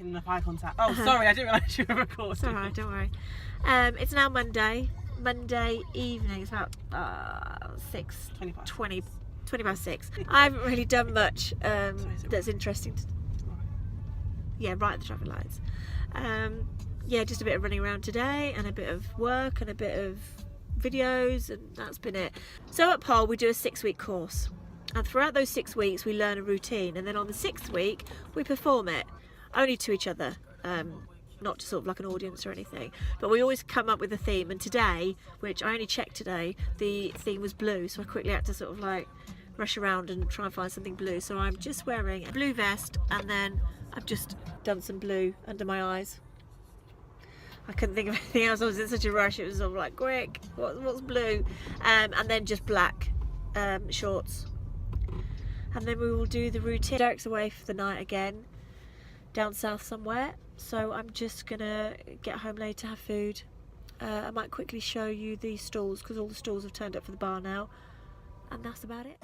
making enough eye contact. Oh, sorry, I didn't realise you were recording. It's alright, don't worry. It's now Monday evening. It's about 20 past 6. I haven't really done much that's interesting. Yeah, right at the traffic lights. Yeah, just a bit of running around today and a bit of work and a bit of videos, and that's been it. So at Pole we do a 6-week course, and throughout those 6 weeks we learn a routine, and then on the 6th week we perform it, only to each other, not to sort of like an audience or anything, but we always come up with a theme. And today, which I only checked today, the theme was blue, so I quickly had to sort of like rush around and try and find something blue. So I'm just wearing a blue vest, and then I've just done some blue under my eyes. I couldn't think of anything else. I was in such a rush. It was sort of like, quick, what's blue? And then just black shorts. And then we will do the routine. Derek's away for the night again, down south somewhere. So I'm just gonna get home later, have food. I might quickly show you the stalls, because all the stalls have turned up for the bar now. And that's about it.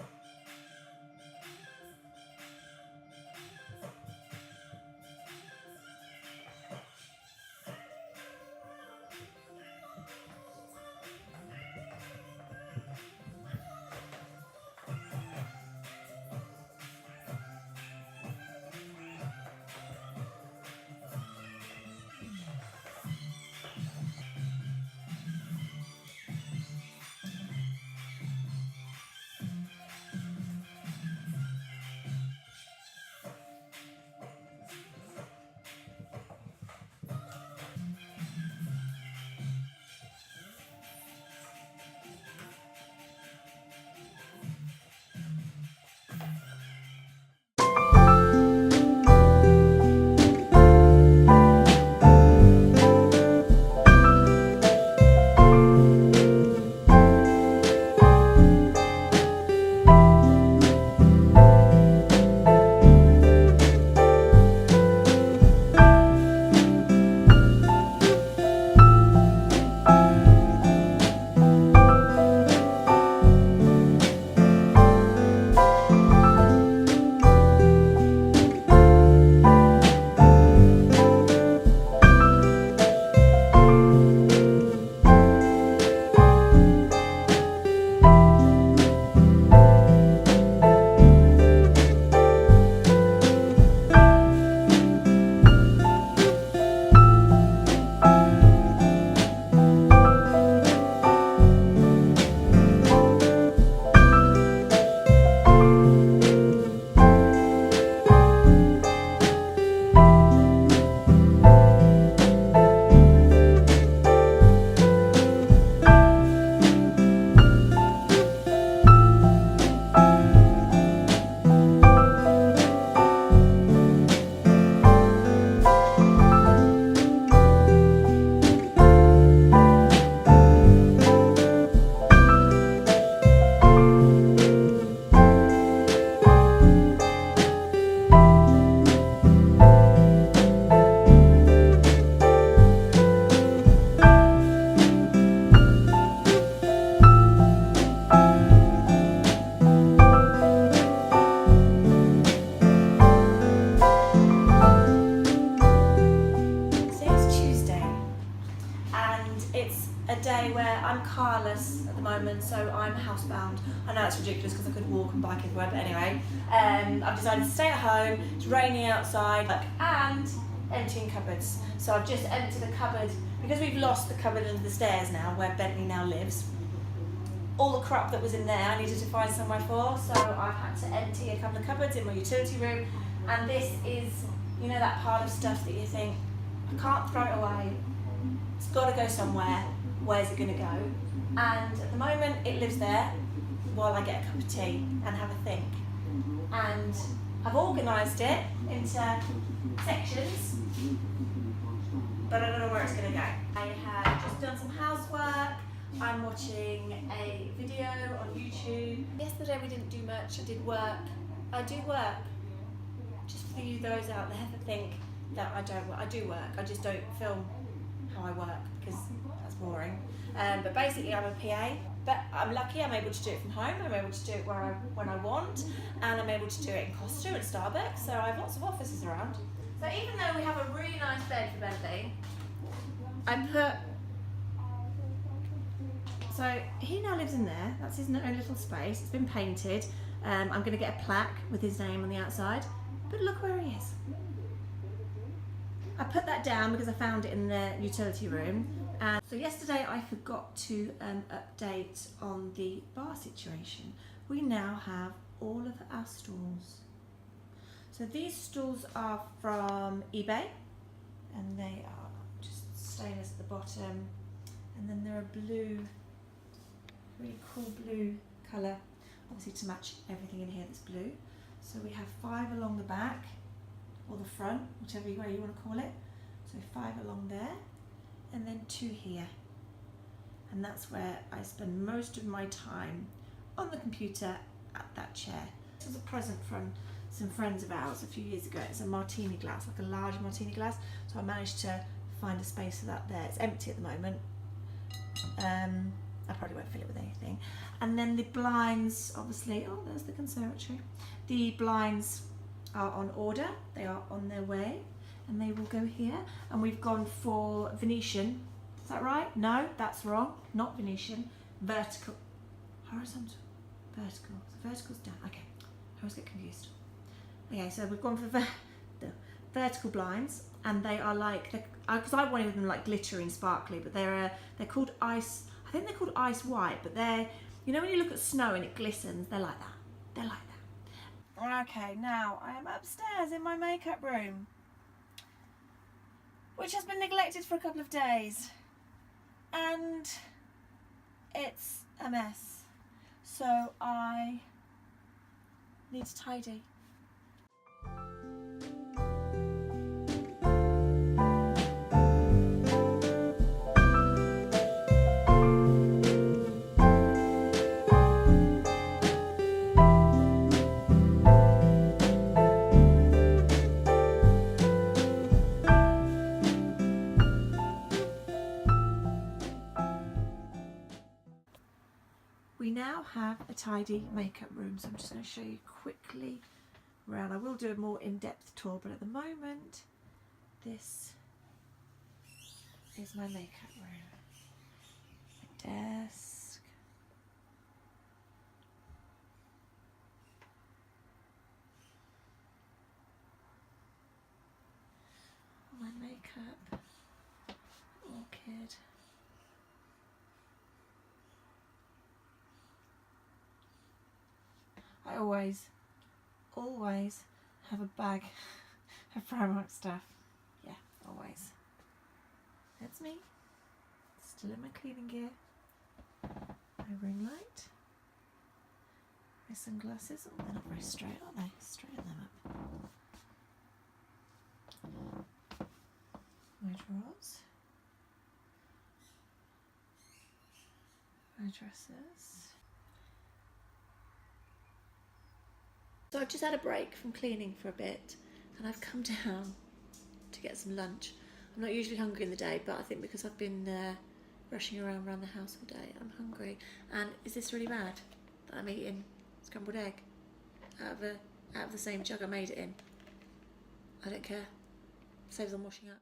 I'm carless at the moment, so I'm housebound. I know it's ridiculous because I could walk and bike everywhere, but anyway, I've decided to stay at home. It's raining outside, and emptying cupboards. So I've just emptied a cupboard because we've lost the cupboard under the stairs now, where Bentley now lives. All the crap that was in there, I needed to find somewhere for, so I've had to empty a couple of cupboards in my utility room. And this is, you know, that pile of stuff that you think, I can't throw it away. It's got to go somewhere. Where's it going to go? And at the moment it lives there while I get a cup of tea and have a think. And I've organised it into sections, but I don't know where it's going to go. I have just done some housework. I'm watching a video on YouTube. Yesterday we didn't do much. I did work. I do work. Just for you those out there that think that I don't work. I do work. I just don't film how I work because that's boring. But basically I'm a PA. but I'm lucky I'm able to do it from home. I'm able to do it when I want, and I'm able to do it in Costa and Starbucks, so I have lots of offices around. So even though we have a really nice bed for Bentley, so he now lives in there. That's his own little space. It's been painted. I'm going to get a plaque with his name on the outside, but look where he is. I put that down because I found it in the utility room. And so yesterday I forgot to update on the bar situation. We now have all of our stools. So these stools are from eBay, and they are just stainless at the bottom, and then they're a blue, really cool blue colour, obviously to match everything in here that's blue. So we have 5 along the back, or the front, whichever way you want to call it. So 5 along there, and then 2 here. And that's where I spend most of my time on the computer at that chair. This was a present from some friends of ours a few years ago. It's a martini glass, like a large martini glass. So I managed to find a space for that there. It's empty at the moment. I probably won't fill it with anything. And then the blinds, obviously, oh, there's the conservatory. The blinds are on order, they are on their way, and they will go here. And we've gone for Venetian. Is that right? No, that's wrong. Not Venetian. Vertical. Horizontal. Vertical. So vertical's down. Okay, I always get confused. Okay, so we've gone for the vertical blinds, and they are like, because I wanted them like glittery and sparkly, but they're called ice. I think they're called ice white, but they're, you know when you look at snow and it glistens, they're like that. They're like that. Okay, now I am upstairs in my makeup room, which has been neglected for a couple of days, and it's a mess. So I need to tidy. We now have a tidy makeup room, so I'm just going to show you quickly around. I will do a more in-depth tour, but at the moment this is my makeup room. My desk, my makeup, orchid. I always have a bag of Primark stuff. Yeah, always. That's me. Still in my cleaning gear. My ring light. My sunglasses. Oh, they're not very straight, are they? Straighten them up. My drawers. My dresses. So I've just had a break from cleaning for a bit, and I've come down to get some lunch. I'm not usually hungry in the day, but I think because I've been rushing around the house all day, I'm hungry. And is this really bad that I'm eating scrambled egg out of the same jug I made it in? I don't care. Saves on washing up.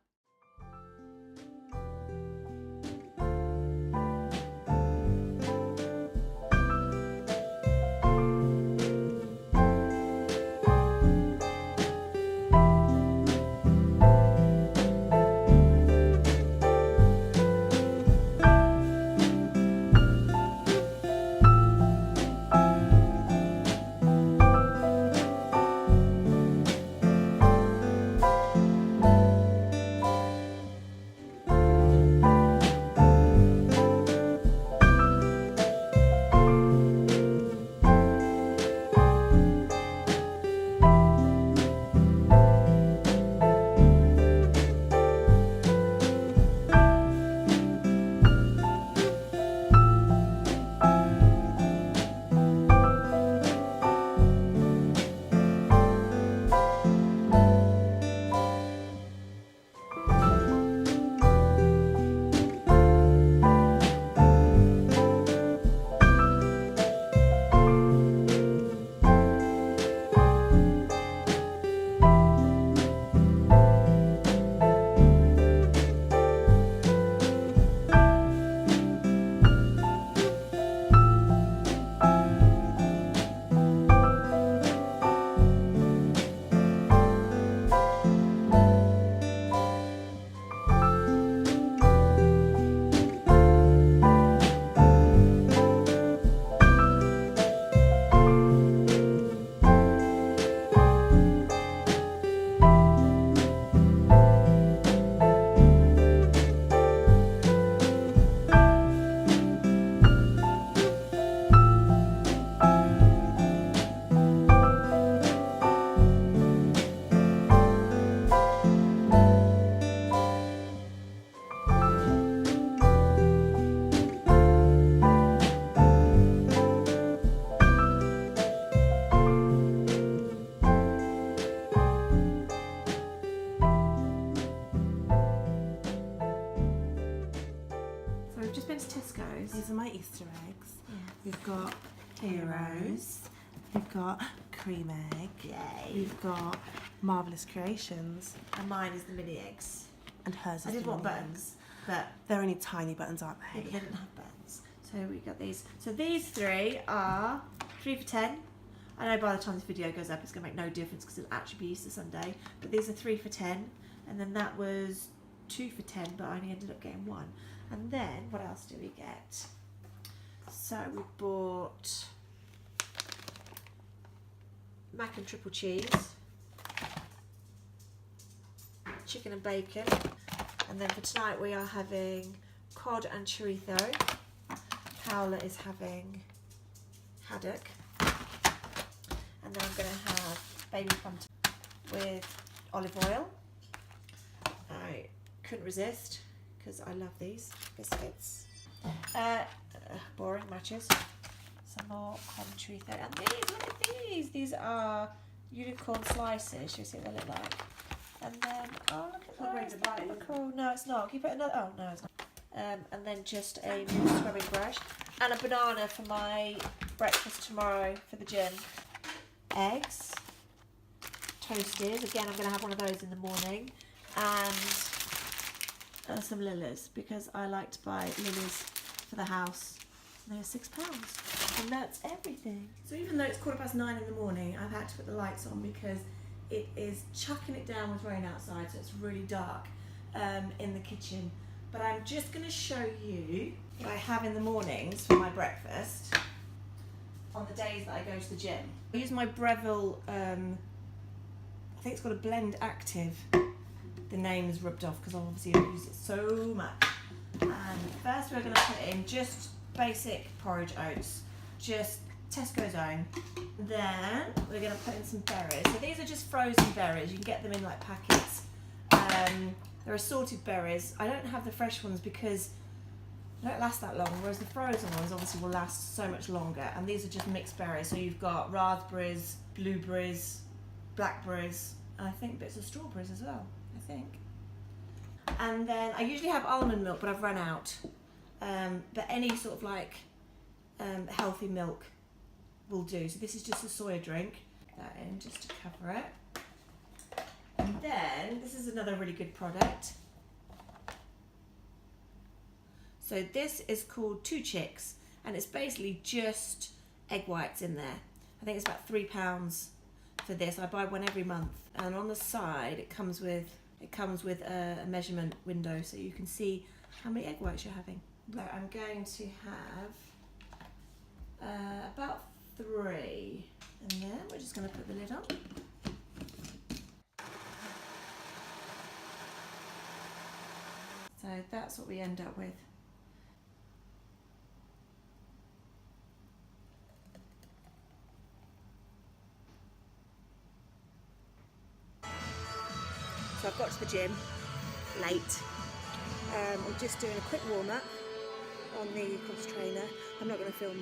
Tesco's? These are my Easter eggs. Yeah. We've got heroes. We've got cream egg. Yay. We've got marvelous creations. And mine is the mini eggs. And hers is I did the want mini buttons, but They're only tiny buttons, aren't they? they didn't have buttons. So we got these. So these three are 3 for 10. I know by the time this video goes up, it's going to make no difference because it'll actually be Easter Sunday. But these are 3 for 10. And then that was 2 for 10, but I only ended up getting 1. And then what else do we get? So we bought mac and triple cheese, chicken and bacon, and then for tonight we are having cod and chorizo. Paola is having haddock, and then I'm going to have baby plantain with olive oil. I couldn't resist because I love these biscuits. Boring matches. Some more cod and chorizo, and these, look at these. These are unicorn slices. You see what they look like. And then, oh look at that, that's cool. No, it's not. Can you put another? Oh no, it's not. And then just a mini scrubbing brush and a banana for my breakfast tomorrow for the gym. Eggs, toasted. Again, I'm going to have one of those in the morning, and some lilies because I like to buy lilies for the house. They're £6, and that's everything. So even though it's 9:15 in the morning, I've had to put the lights on because it is chucking it down with rain outside, so it's really dark in the kitchen. But I'm just going to show you what I have in the mornings for my breakfast on the days that I go to the gym. I use my Breville, I think it's got a Blend Active. The name is rubbed off because obviously I've used it so much. And first we're going to put in just basic porridge oats, just Tesco's own. Then we're going to put in some berries. So these are just frozen berries. You can get them in like packets. They're assorted berries. I don't have the fresh ones because they don't last that long, whereas the frozen ones obviously will last so much longer. And these are just mixed berries. So you've got raspberries, blueberries, blackberries, and I think bits of strawberries as well, I think. And then I usually have almond milk, but I've run out. But any sort of like healthy milk will do. So this is just a soya drink. Put that in just to cover it. And then this is another really good product. So this is called Two Chicks, and it's basically just egg whites in there. I think it's about £3 for this. I buy one every month, and on the side it comes with a measurement window so you can see how many egg whites you're having. So I'm going to have about 3, and then we're just going to put the lid on. So that's what we end up with. So I've got to the gym late. I'm just doing a quick warm up on the cross trainer. I'm not going to film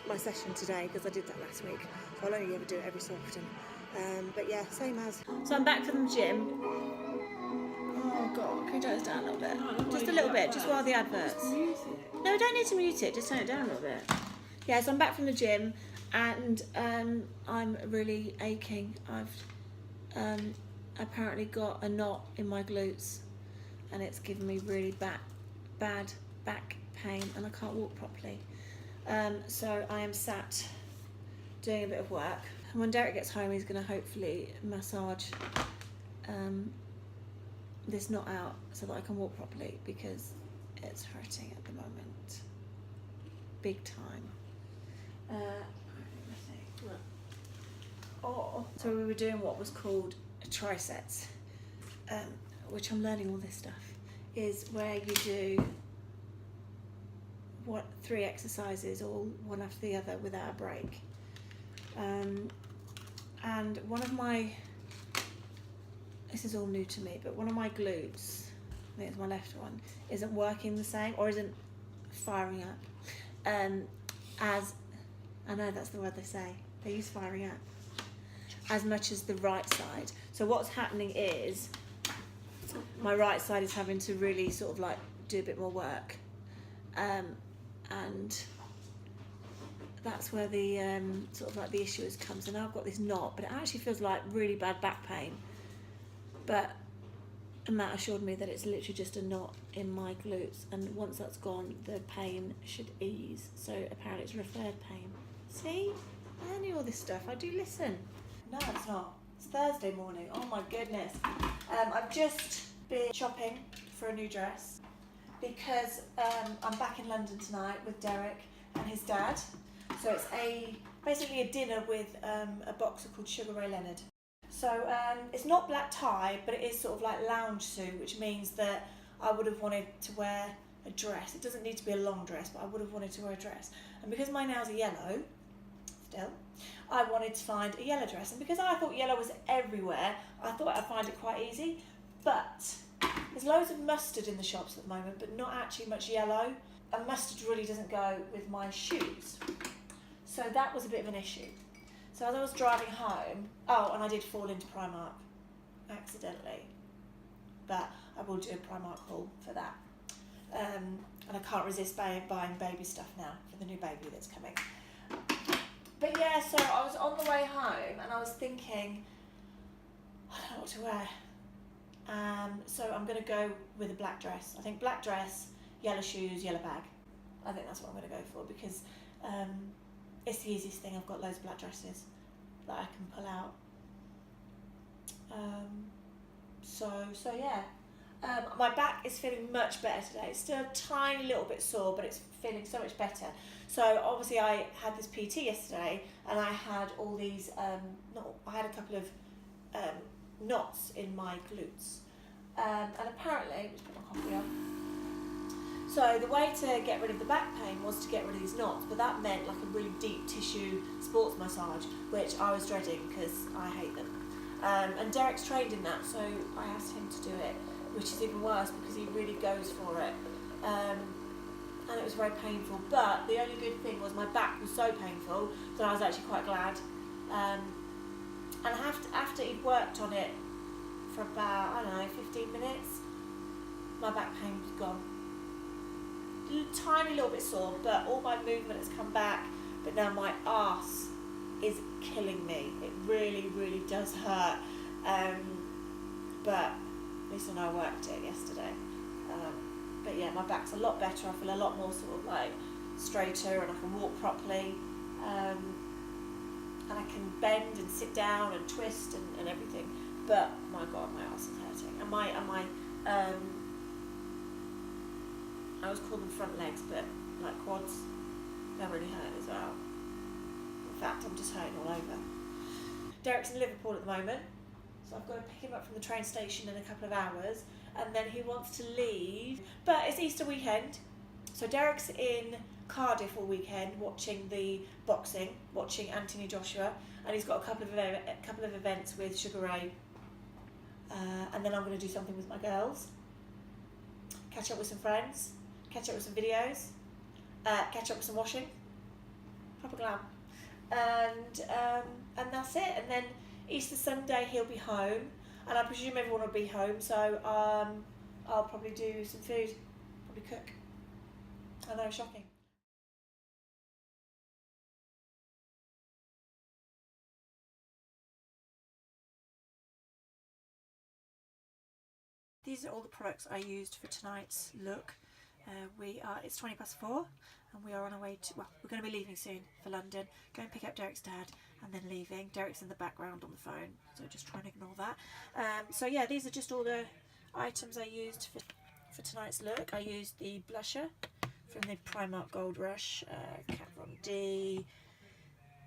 my session today because I did that last week. So I'll only ever do it every so often. But yeah, same as. So I'm back from the gym. Oh God, can you turn this down a little bit? Just a little bit, just while the adverts. No, we don't need to mute it, just turn it down a little bit. Yeah, so I'm back from the gym and I'm really aching. I've apparently got a knot in my glutes and it's given me really bad back pain and I can't walk properly. So I am sat doing a bit of work. And when Derek gets home, he's going to hopefully massage this knot out so that I can walk properly because it's hurting at the moment. Big time. So we were doing what was called a trisets, which I'm learning all this stuff, is where you do 3 exercises all one after the other without a break. And one of my, this is all new to me, but one of my glutes, I think it's my left one, isn't working the same or isn't firing up as, I know that's the word they say, they use firing up, as much as the right side. So what's happening is my right side is having to really sort of like do a bit more work, and that's where the sort of like the issue comes. And I've got this knot, but it actually feels like really bad back pain. But Matt assured me that it's literally just a knot in my glutes, and once that's gone, the pain should ease. So apparently it's referred pain. See, I knew all this stuff. I do listen. No, it's not. It's Thursday morning. Oh my goodness. I've just been shopping for a new dress because I'm back in London tonight with Derek and his dad. So it's basically a dinner with a boxer called Sugar Ray Leonard. So it's not black tie, but it is sort of like lounge suit, which means that I would have wanted to wear a dress. It doesn't need to be a long dress, but I would have wanted to wear a dress. And because my nails are yellow, still, I wanted to find a yellow dress. And because I thought yellow was everywhere, I thought I'd find it quite easy. But there's loads of mustard in the shops at the moment, but not actually much yellow. And mustard really doesn't go with my shoes. So that was a bit of an issue. So as I was driving home, oh, and I did fall into Primark accidentally, but I will do a Primark haul for that. And I can't resist buying baby stuff now for the new baby that's coming. But yeah, so I was on the way home and I was thinking, I don't know what to wear. So I'm going to go with a black dress. I think black dress, yellow shoes, yellow bag. I think that's what I'm going to go for because it's the easiest thing. I've got loads of black dresses that I can pull out. So yeah. My back is feeling much better today. It's still a tiny little bit sore, but it's feeling so much better. So obviously I had this PT yesterday and I had all these, I had a couple of knots in my glutes. And apparently, let's put my coffee on. So the way to get rid of the back pain was to get rid of these knots, but that meant like a really deep tissue sports massage, which I was dreading because I hate them. And Derek's trained in that, so I asked him to do it, which is even worse because he really goes for it. And it was very painful, but the only good thing was my back was so painful that I was actually quite glad. And after he'd worked on it for about, I don't know, 15 minutes, my back pain was gone. Tiny little bit sore, but all my movement has come back, but now my arse is killing me. It really, really does hurt. But at least I know I worked it yesterday. But yeah, my back's a lot better. I feel a lot more sort of like straighter and I can walk properly. And I can bend and sit down and twist and everything. But my God, my arse is hurting. And my I always call them front legs, but like quads, they're really hurting as well. In fact, I'm just hurting all over. Derek's in Liverpool at the moment, so I've got to pick him up from the train station in a couple of hours, and then he wants to leave. But it's Easter weekend, so Derek's in Cardiff all weekend watching the boxing, watching Anthony Joshua, and he's got a couple of events with Sugar Ray. And then I'm going to do something with my girls, catch up with some friends, catch up with some videos, catch up with some washing, proper glam, and that's it. And then Easter Sunday he'll be home, and I presume everyone will be home, so I'll probably do some food, probably cook. I know, shocking. These are all the products I used for tonight's look. It's 4:20, and we are on our way to, well, we're going to be leaving soon for London, go and pick up Derek's dad and then leaving. Derek's in the background on the phone, so just try and ignore that. So yeah, these are just all the items I used for tonight's look. I used the blusher from the Primark Gold Rush, Kat Von D,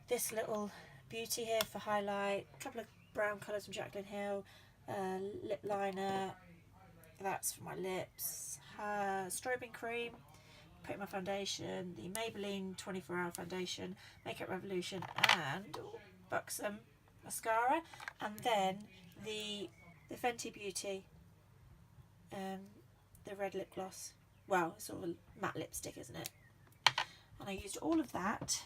this little beauty here for highlight, a couple of brown colours from Jaclyn Hill, lip liner, that's for my lips, strobing cream, put in my foundation, the Maybelline 24-hour foundation, Makeup Revolution, and Buxom mascara, and then the Fenty Beauty, the red lip gloss. Well, it's sort of a matte lipstick, isn't it? And I used all of that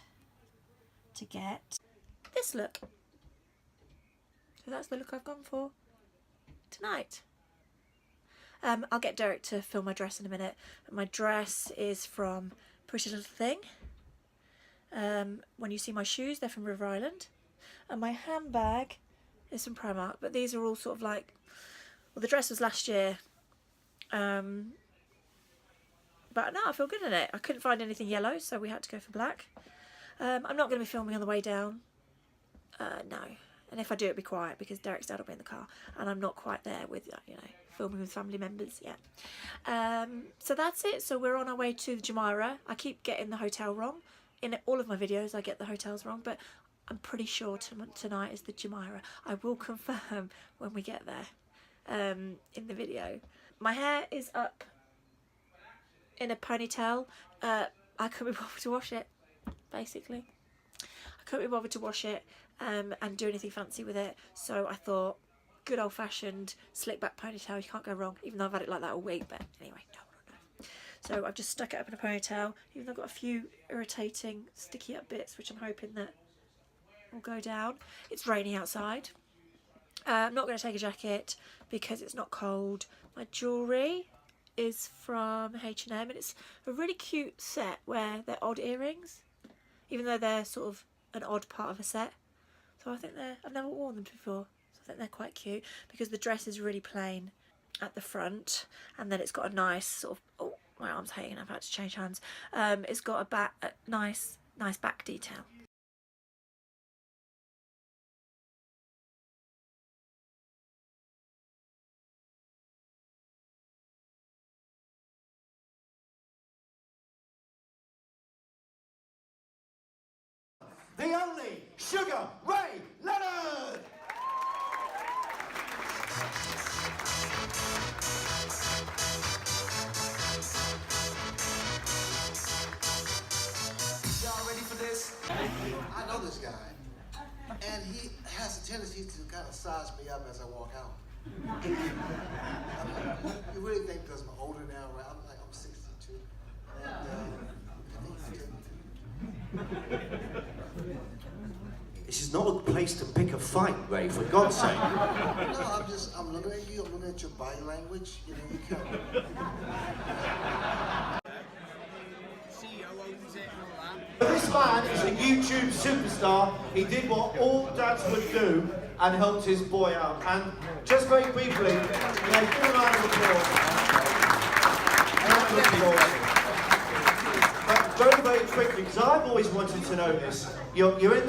to get this look. So that's the look I've gone for tonight. I'll get Derek to film my dress in a minute. My dress is from Pretty Little Thing. When you see my shoes, they're from River Island. And my handbag is from Primark. But these are all sort of like, well, the dress was last year. But no, I feel good in it. I couldn't find anything yellow, so we had to go for black. I'm not going to be filming on the way down. No. And if I do, it'll be quiet because Derek's dad will be in the car. And I'm not quite there with, you know, filming with family members yet. So that's it. So we're on our way to the Jumeirah. I keep getting the hotel wrong. In all of my videos, I get the hotels wrong. But I'm pretty sure tonight is the Jumeirah. I will confirm when we get there in the video. My hair is up in a ponytail. I couldn't be bothered to wash it, basically. I couldn't be bothered to wash it and do anything fancy with it. So I thought, good old-fashioned slick back ponytail, you can't go wrong. Even though I've had it like that all week, but anyway, no. So I've just stuck it up in a ponytail, even though I've got a few irritating sticky up bits, which I'm hoping that will go down. It's raining outside. I'm not going to take a jacket because it's not cold. My jewellery is from H&M, and it's a really cute set where they're odd earrings, even though they're sort of an odd part of a set. So I think I've never worn them before, so I think they're quite cute because the dress is really plain at the front, and then it's got a nice sort of, oh, my arm's hanging, I've had to change hands. It's got a nice back detail. The only Sugar Ray Leonard! Y'all ready for this? I know this guy, and he has a tendency to kind of size me up as I walk out. You really think because I'm older now, right? I'm 62. And, This is not a place to pick a fight, Ray, for God's sake. no, I'm looking at you, I'm looking at your body language, you know, you can't. This man is a YouTube superstar. He did what all dads would do and helped his boy out. And just very briefly, give a round of applause. A round of applause. But very quickly, because I've always wanted to know this. You're in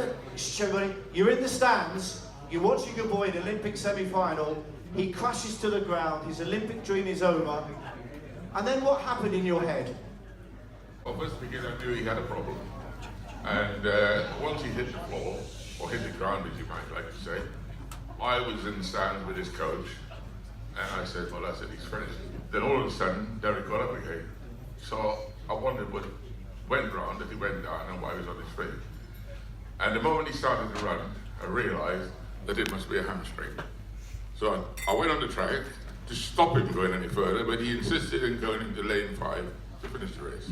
the stands. You're watching your boy in the Olympic semi-final. He crashes to the ground. His Olympic dream is over. And then what happened in your head? Well, first because I knew he had a problem. And once he hit the floor, or hit the ground as you might like to say, I was in the stands with his coach, and I said, well, that's it, he's finished. Then all of a sudden, Derek got up again. So I wondered what went wrong, if he went down, and why he was on his feet. And the moment he started to run, I realised that it must be a hamstring. So I went on the track to stop him going any further, but he insisted in going into lane 5 to finish the race.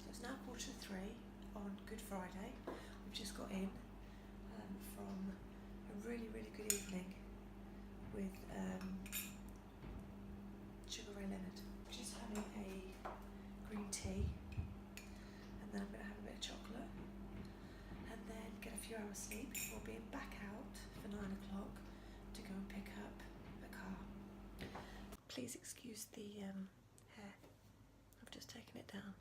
It's now 3:15 on Good Friday. We've just got in from a really good evening with Sugar Ray Leonard. Just having a green tea, and then I'm going to have a bit of chocolate, and then get a few hours sleep before being back out for 9 o'clock to go and pick up the car. Please excuse the hair. I've just taken it down.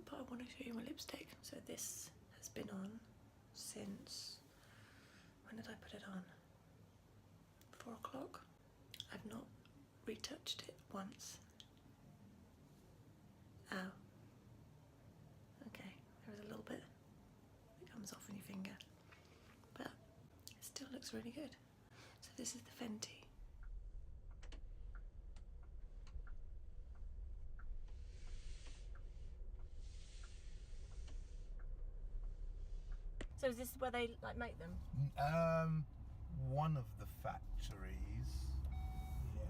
But I want to show you my lipstick. So this has been on since, when did I put it on? 4 o'clock. I've not retouched it once. Oh. Okay, there was a little bit that comes off on your finger. But it's still looks really good. So this is the Fenty. So is this where they like make them? One of the factories. Yes.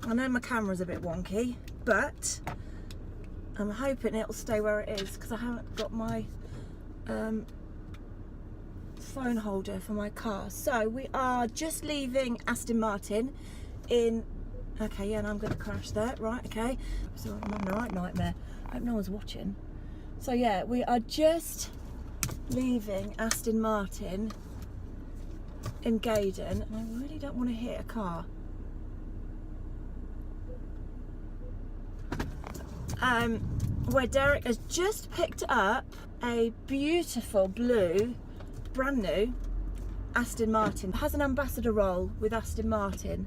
I know my camera's a bit wonky, but I'm hoping it'll stay where it is because I haven't got my phone holder for my car. So we are just leaving Aston Martin in... Okay, yeah, and I'm going to crash there. Right, okay. So I'm having the right nightmare. I hope no one's watching. So yeah, we are just leaving Aston Martin in Gaydon, and I really don't want to hit a car. Where Derek has just picked up a beautiful blue, brand new Aston Martin. It has an ambassador role with Aston Martin,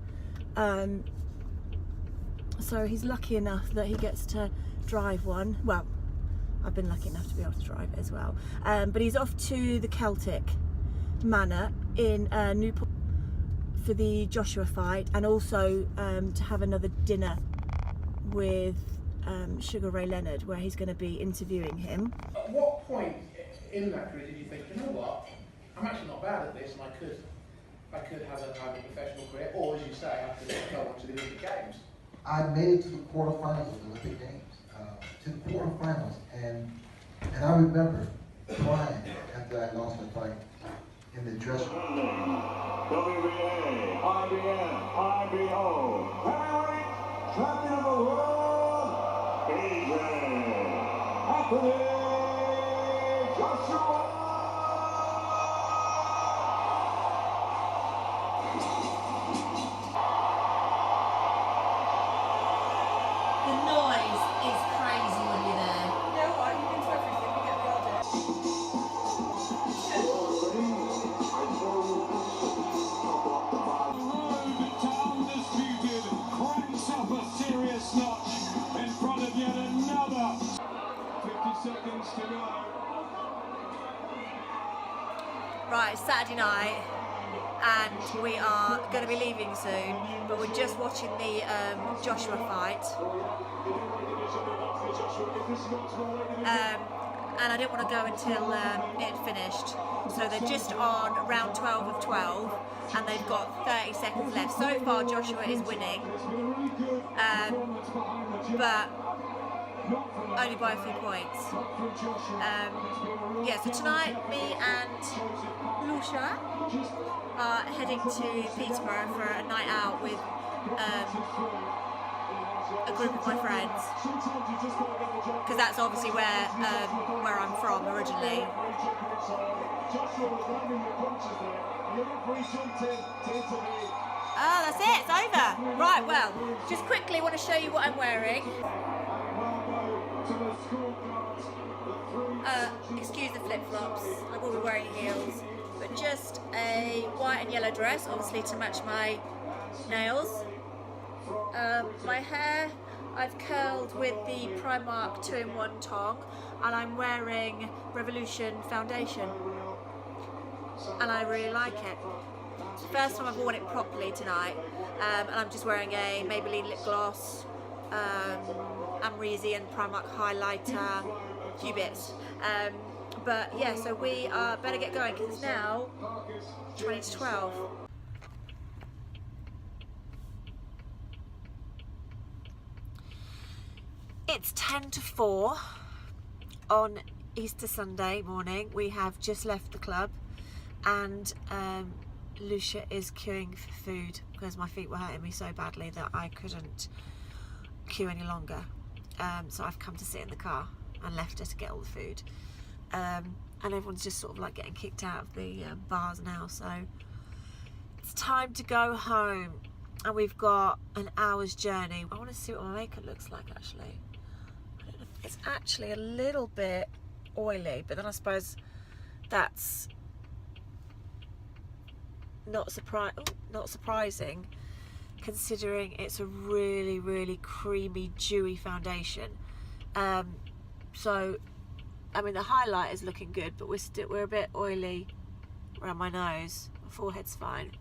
so he's lucky enough that he gets to drive one. Well, I've been lucky enough to be able to drive it as well, but he's off to the Celtic Manor in Newport for the Joshua fight, and also to have another dinner with Sugar Ray Leonard, where he's going to be interviewing him. At what point in that career did you think, you know what, I'm actually not bad at this, and I could have a professional career, or as you say, I could go on to the Olympic Games? I made it to the quarterfinals of the Olympic Games, to the quarterfinals, and I remember crying after I lost the fight in the dressing room. WBA, IBM, IBO, heavyweight champion of the world, AJ, Anthony Joshua. The noise is crazy when you're there. You know what? You've been to everything. We get the odd Undisputed cranks up a serious notch in front of yet another. 50 seconds to go. Right, Saturday night, and we are going to be leaving soon, but we're just watching the Joshua fight. And I didn't want to go until it finished. So they're just on round 12 of 12, and they've got 30 seconds left. So far, Joshua is winning, but only by a few points. Yeah, so tonight, me and Lucia are heading to Peterborough for a night out with a group of my friends, because that's obviously where I'm from originally. Oh, that's it, it's over. Right, well, just quickly want to show you what I'm wearing. Excuse the flip-flops, I will be wearing heels, but just a white and yellow dress, obviously to match my nails. My hair I've curled with the Primark 2-in-1 tong, and I'm wearing Revolution foundation, and I really like it. It's the first time I've worn it properly tonight, and I'm just wearing a Maybelline lip gloss, Amrezy and Primark highlighter, few bits. But yeah, so we better get going because it's now 20 to 12. It's 10 to 4 on Easter Sunday morning. We have just left the club and Lucia is queuing for food because my feet were hurting me so badly that I couldn't queue any longer. So I've come to sit in the car and left her to get all the food. And everyone's just sort of like getting kicked out of the bars now, so it's time to go home. And we've got an hour's journey. I want to see what my makeup looks like actually. I don't know if it's actually a little bit oily, but then I suppose that's not surprising considering it's a really, really creamy, dewy foundation. So I mean, the highlight is looking good, but we're a bit oily around my nose. My forehead's fine.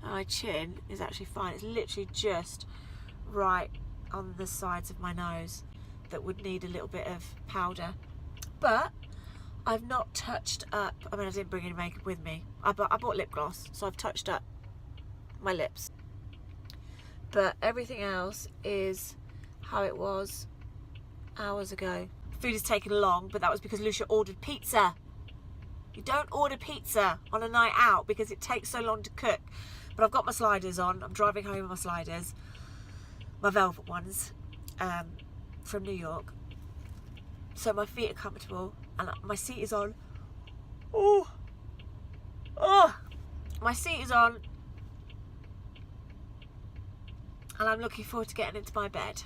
And my chin is actually fine. It's literally just right on the sides of my nose that would need a little bit of powder. But I've not touched up. I mean, I didn't bring any makeup with me. I bought lip gloss, so I've touched up my lips. But everything else is how it was hours ago. Food is taking long, but that was because Lucia ordered pizza. You don't order pizza on a night out because it takes so long to cook. But I've got my sliders on. I'm driving home with my sliders, my velvet ones, from New York. So my feet are comfortable and my seat is on. Oh, my seat is on, and I'm looking forward to getting into my bed.